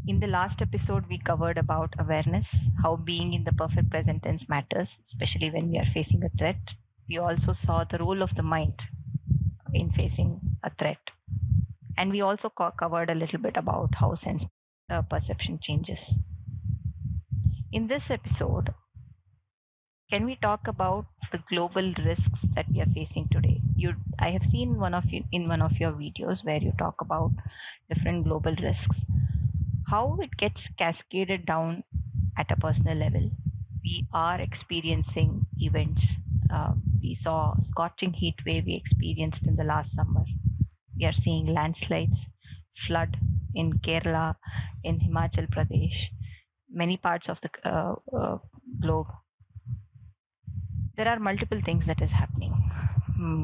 In the last episode, we covered about awareness, how being in the perfect present tense matters, especially when we are facing a threat. We also saw the role of the mind in facing a threat. And we also covered a little bit about how sense perception changes. In this episode, can we talk about the global risks that we are facing today? I have seen one of you in one of your videos where you talk about different global risks, how it gets cascaded down at a personal level. We are experiencing events. We saw scorching heat wave we experienced in the last summer. We are seeing landslides, flood in Kerala, in Himachal Pradesh, many parts of the globe. There are multiple things that is happening,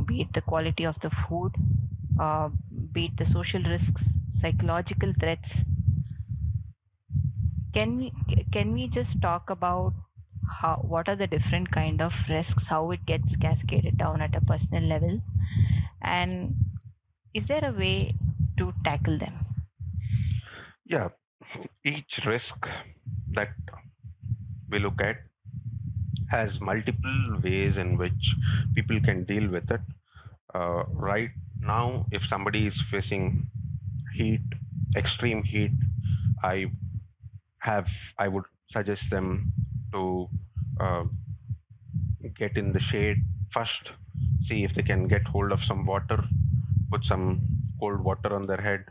be it the quality of the food, uh, be it the social risks, psychological threats. Can we just talk about how what are the different kind of risks, how it gets cascaded down at a personal level, and is there a way to tackle them? Yeah, each risk that we look at has multiple ways in which people can deal with it. Right now, if somebody is facing heat, extreme heat, I have I would suggest them to uh, get in the shade first, see if they can get hold of some water, put some cold water on their head.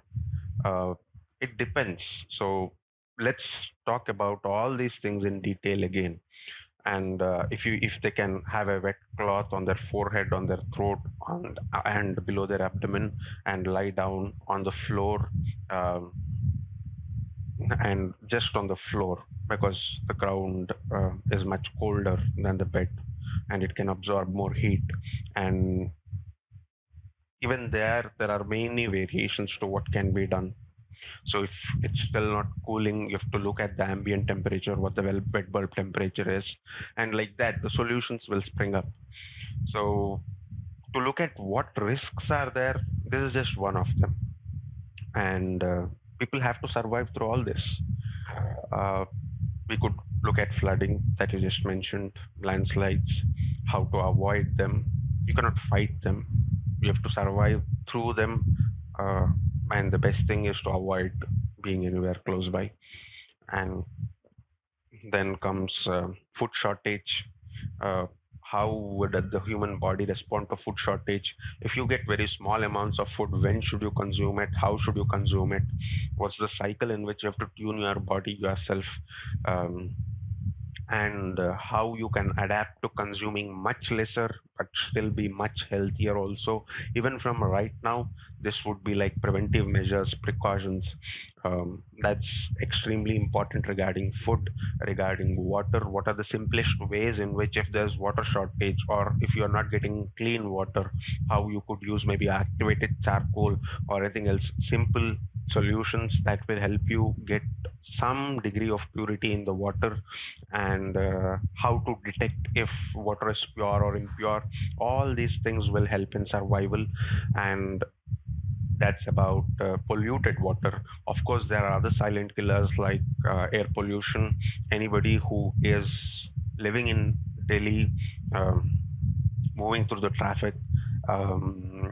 Uh, it depends. So let's talk about all these things in detail again. And if they can have a wet cloth on their forehead, on their throat, and below their abdomen, and lie down on the floor, um, and just on the floor, because the ground is much colder than the bed, and it can absorb more heat. And even there are many variations to what can be done. So if it's still not cooling, you have to look at the ambient temperature, what the bed bulb temperature is, and like that, the solutions will spring up. So to look at what risks are there, this is just one of them, and people have to survive through all this. Uh, we could look at flooding that you just mentioned, landslides, how to avoid them. You cannot fight them. You have to survive through them, uh, and the best thing is to avoid being anywhere close by. And then comes food shortage. Uh, how would the human body respond to food shortage? If you get very small amounts of food, when should you consume it? How should you consume it? What's the cycle in which you have to tune your body yourself? Um, and how you can adapt to consuming much lesser but still be much healthier also. Even from right now, this would be like preventive measures, precautions. That's extremely important regarding food, regarding water. What are the simplest ways in which, if there's water shortage or if you're not getting clean water, how you could use maybe activated charcoal or anything else, simple solutions that will help you get some degree of purity in the water. And how to detect if water is pure or impure. All these things will help in survival. And that's about polluted water. Of course, there are other silent killers like air pollution. Anybody who is living in Delhi, um, moving through the traffic,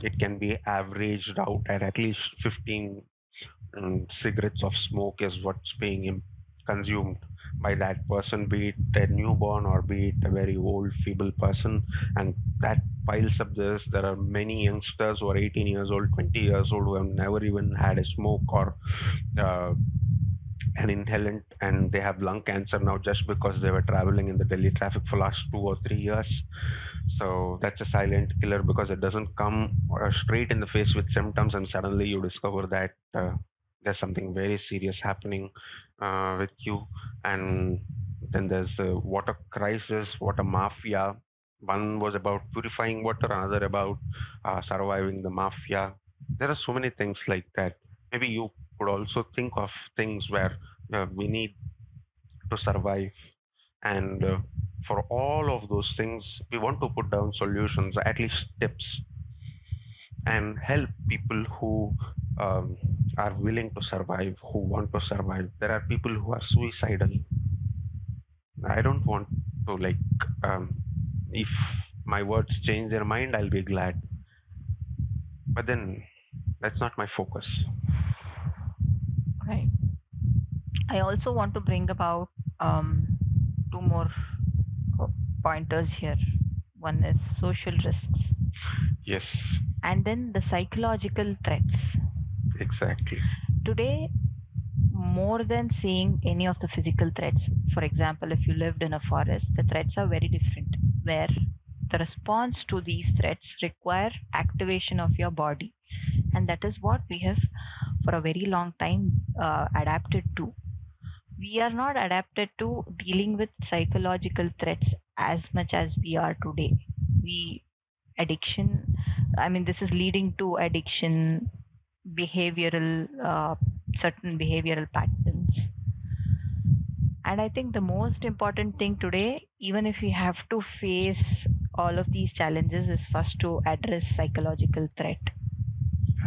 it can be averaged out at least 15 cigarettes of smoke is what's being consumed by that person, be it a newborn or be it a very old, feeble person. And that piles up this. There are many youngsters who are 18 years old, 20 years old, who have never even had a smoke or uh, an inhalant, and they have lung cancer now just because they were traveling in the Delhi traffic for last 2 or 3 years. So that's a silent killer because it doesn't come straight in the face with symptoms, and suddenly you discover that there's something very serious happening with you. And then there's the water crisis, water mafia. One was about purifying water, another about surviving the mafia. There are so many things like that. Maybe you could also think of things where we need to survive. And for all of those things, we want to put down solutions, at least tips, and help people who are willing to survive, who want to survive. There are people who are suicidal. I don't want to um, if my words change their mind, I'll be glad. But then that's not my focus. Right. I also want to bring about two more uh, pointers here. One is social risks, Yes, and then the psychological threats. exactly. Today, more than seeing any of the physical threats, for example, if you lived in a forest, the threats are very different, where the response to these threats require activation of your body. And that is what we have for a very long time adapted to. We are not adapted to dealing with psychological threats as much as we are today. We addiction, I mean, this is leading to addiction, behavioral, certain behavioral patterns. And I think the most important thing today, even if we have to face all of these challenges, is first to address psychological threat.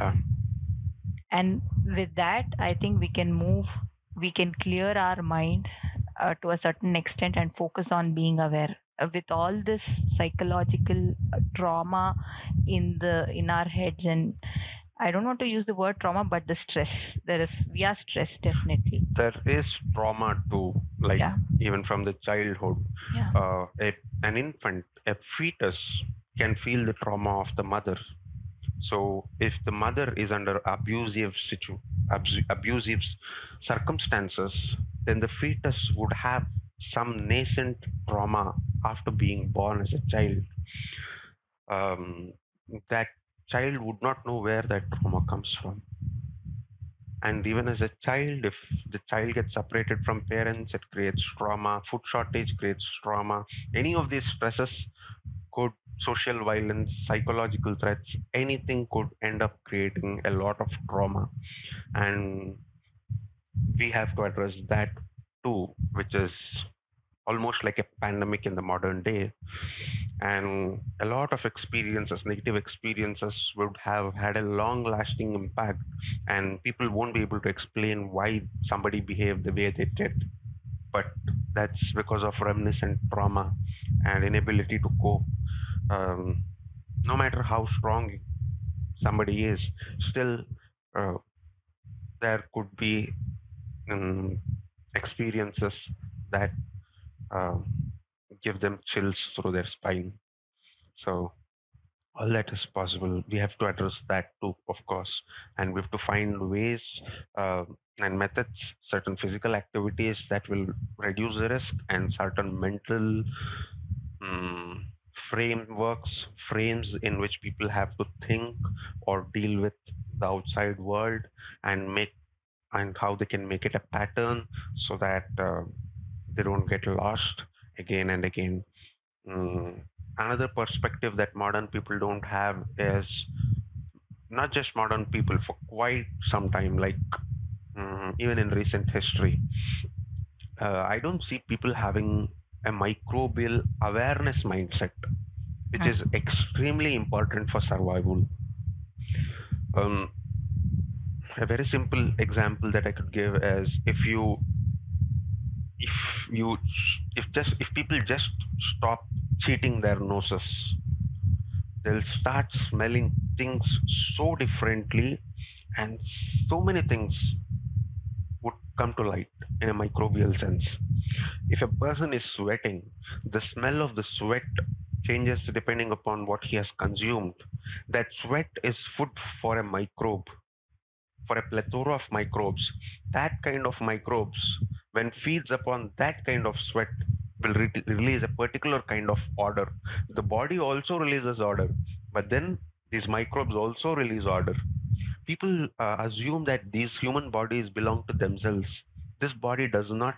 Yeah, And with that, I think we can clear our mind to a certain extent and focus on being aware. With all this psychological trauma in our heads, and I don't want to use the word trauma, but the stress, there is, we are stressed definitely. there is trauma too, like Yeah. even from the childhood. Yeah. Uh, a, an infant, a fetus, can feel the trauma of the mother. So if the mother is under abusive circumstances, then the fetus would have some nascent trauma after being born as a child. That child would not know where that trauma comes from. And even as a child, if the child gets separated from parents, it creates trauma. Food shortage creates trauma. Any of these stresses could, social violence, psychological threats, anything could end up creating a lot of trauma. And we have to address that too, which is almost like a pandemic in the modern day. And a lot of experiences, negative experiences, would have had a long lasting impact, and people won't be able to explain why somebody behaved the way they did. But that's because of reminiscent trauma and inability to cope. um, no matter how strong somebody is, still uh, there could be um, experiences that uh, give them chills through their spine. So all that is possible. We have to address that too, of course, and we have to find ways uh, and methods, certain physical activities that will reduce the risk, and certain mental um, frameworks, frames in which people have to think or deal with the outside world, and make and how they can make it a pattern so that they don't get lost again and again. Mm, Another perspective that modern people don't have is, not just modern people, for quite some time, like even in recent history, I don't see people having a microbial awareness mindset, which is Hmm. extremely important for survival. Um, a very simple example that I could give is, if you if people just stop cheating their noses, they'll start smelling things so differently, and so many things would come to light in a microbial sense. If a person is sweating, the smell of the sweat changes depending upon what he has consumed. That sweat is food for a microbe, for a plethora of microbes. That kind of microbes, when feeds upon that kind of sweat, will release a particular kind of odor. The body also releases odor, but then these microbes also release odor. People assume that these human bodies belong to themselves. This body does not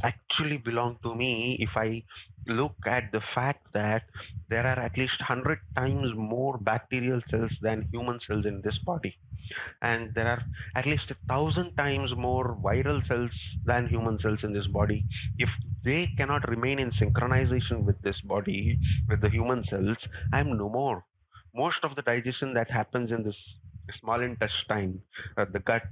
actually belong to me if I look at the fact that there are at least 100 times more bacterial cells than human cells in this body, and there are at least 1,000 times more viral cells than human cells in this body. If they cannot remain in synchronization with this body, with the human cells, I'm no more. Most of the digestion that happens in this small intestine, the gut.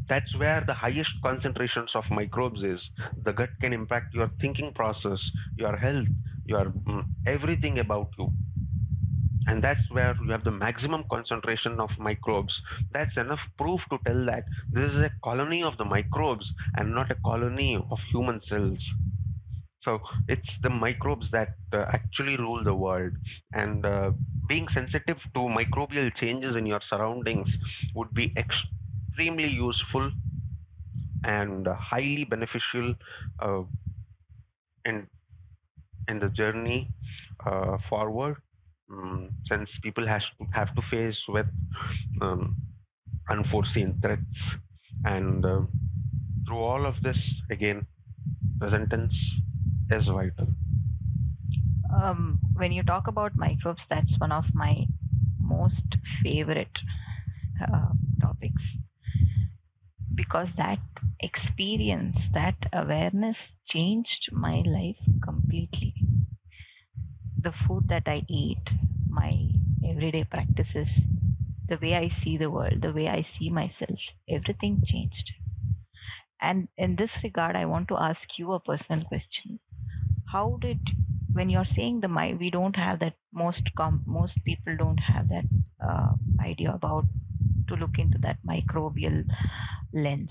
That's where the highest concentrations of microbes is. The gut can impact your thinking process, your health, your everything about you, and that's where you have the maximum concentration of microbes. That's enough proof to tell that this is a colony of the microbes and not a colony of human cells. So it's the microbes that actually rule the world, and being sensitive to microbial changes in your surroundings would be extremely useful and highly beneficial uh, in in the journey forward. Since people has to have to face with um, unforeseen threats, and through all of this, again, presentance is vital. When you talk about microbes, that's one of my most favorite uh, topics, because that experience, that awareness changed my life completely. The food that I eat, my everyday practices, the way I see the world, the way I see myself, everything changed. And in this regard, I want to ask you a personal question. How did, when you're saying we don't have that, most people don't have that idea about to look into that microbial lens.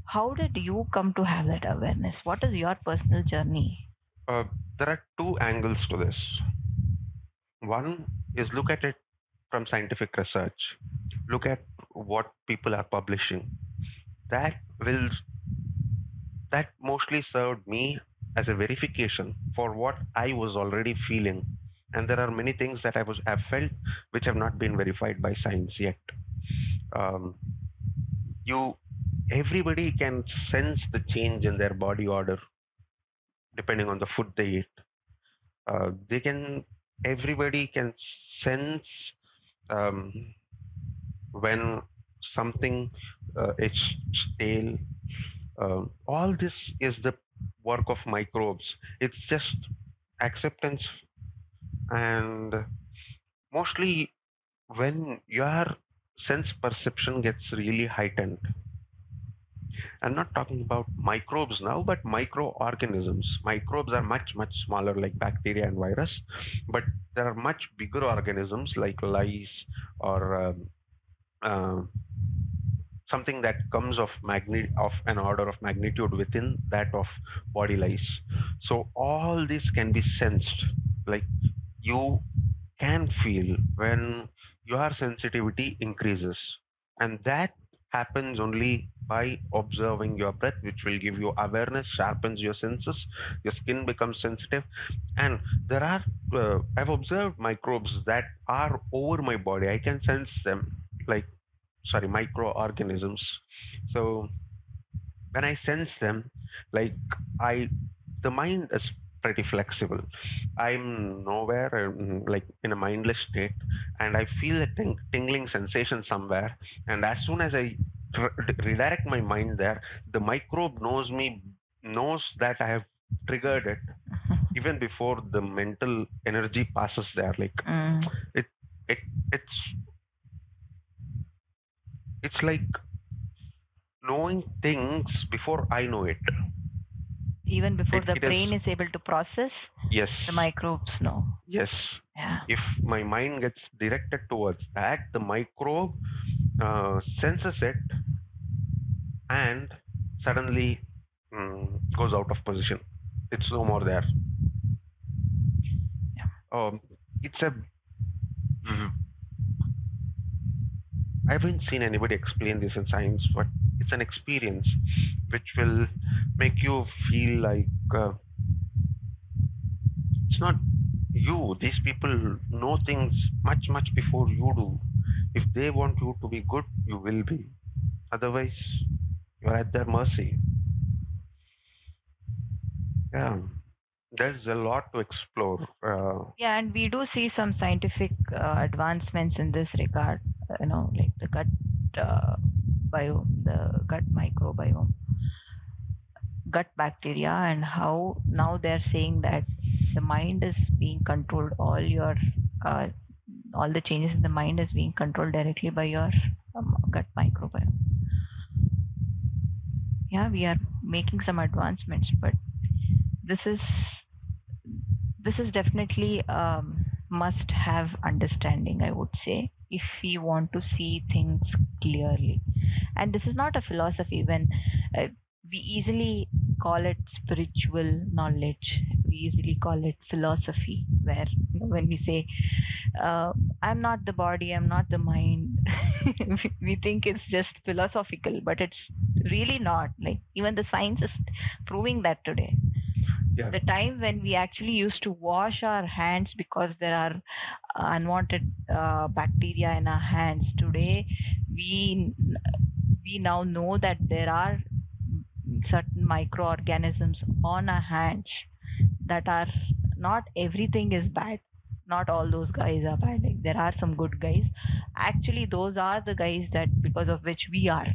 How did you come to have that awareness? What is your personal journey? Uh, there are two angles to this. One is look at it from scientific research. Look at what people are publishing. That will that mostly served me as a verification for what I was already feeling. And there are many things that have felt which have not been verified by science yet. Um, you Everybody can sense the change in their body order depending on the food they eat. They can Everybody can sense um, when something is stale. All this is the work of microbes. It's just acceptance, and mostly when your sense perception gets really heightened. I'm not talking about microbes now, but microorganisms. Microbes are much, much smaller, like bacteria and virus, but there are much bigger organisms like lice or uh, something that comes of an order of magnitude within that of body lice. So all this can be sensed. Like, you can feel when your sensitivity increases, and that happens only by observing your breath, which will give you awareness, sharpens your senses, your skin becomes sensitive. And there are I've observed microbes that are over my body. I can sense them, like, sorry, microorganisms. So when I sense them, like, I, the mind is pretty flexible. I'm nowhere, like, in a mindless state, and I feel a tingling sensation somewhere. And as soon as I redirect my mind there, the microbe knows that I have triggered it even before the mental energy passes there. Like, Mm. it, it, it's, it's like knowing things before I know it. Even before the It is, brain is able to process, yes, the microbes know. yes. Yeah. If my mind gets directed towards that, the microbe senses it and suddenly goes out of position. It's no more there. Yeah. It's a. mm, I haven't seen anybody explain this in science, but it's an experience which will make you feel like it's not you. These people know things much, much before you do. If they want you to be good, you will be. Otherwise, you're at their mercy. Yeah, there's a lot to explore. Yeah, and we do see some scientific advancements in this regard. Like the gut biome, the gut microbiome, gut bacteria, and how now they're saying that the mind is being controlled. All your uh, all the changes in the mind is being controlled directly by your gut microbiome. Yeah, we are making some advancements, but this is this is definitely must have understanding, I would say, if we want to see things clearly. And this is not a philosophy. When uh, we easily call it spiritual knowledge, we easily call it philosophy, where when we say I'm not the body, I'm not the mind, we think it's just philosophical, but it's really not. Like, even the science is proving that today. Yeah. The time when we actually used to wash our hands because there are unwanted bacteria in our hands, today we we now know that there are certain microorganisms on our hands that are, not everything is bad, not all those guys are bad, like there are some good guys. Actually, those are the guys that because of which we are.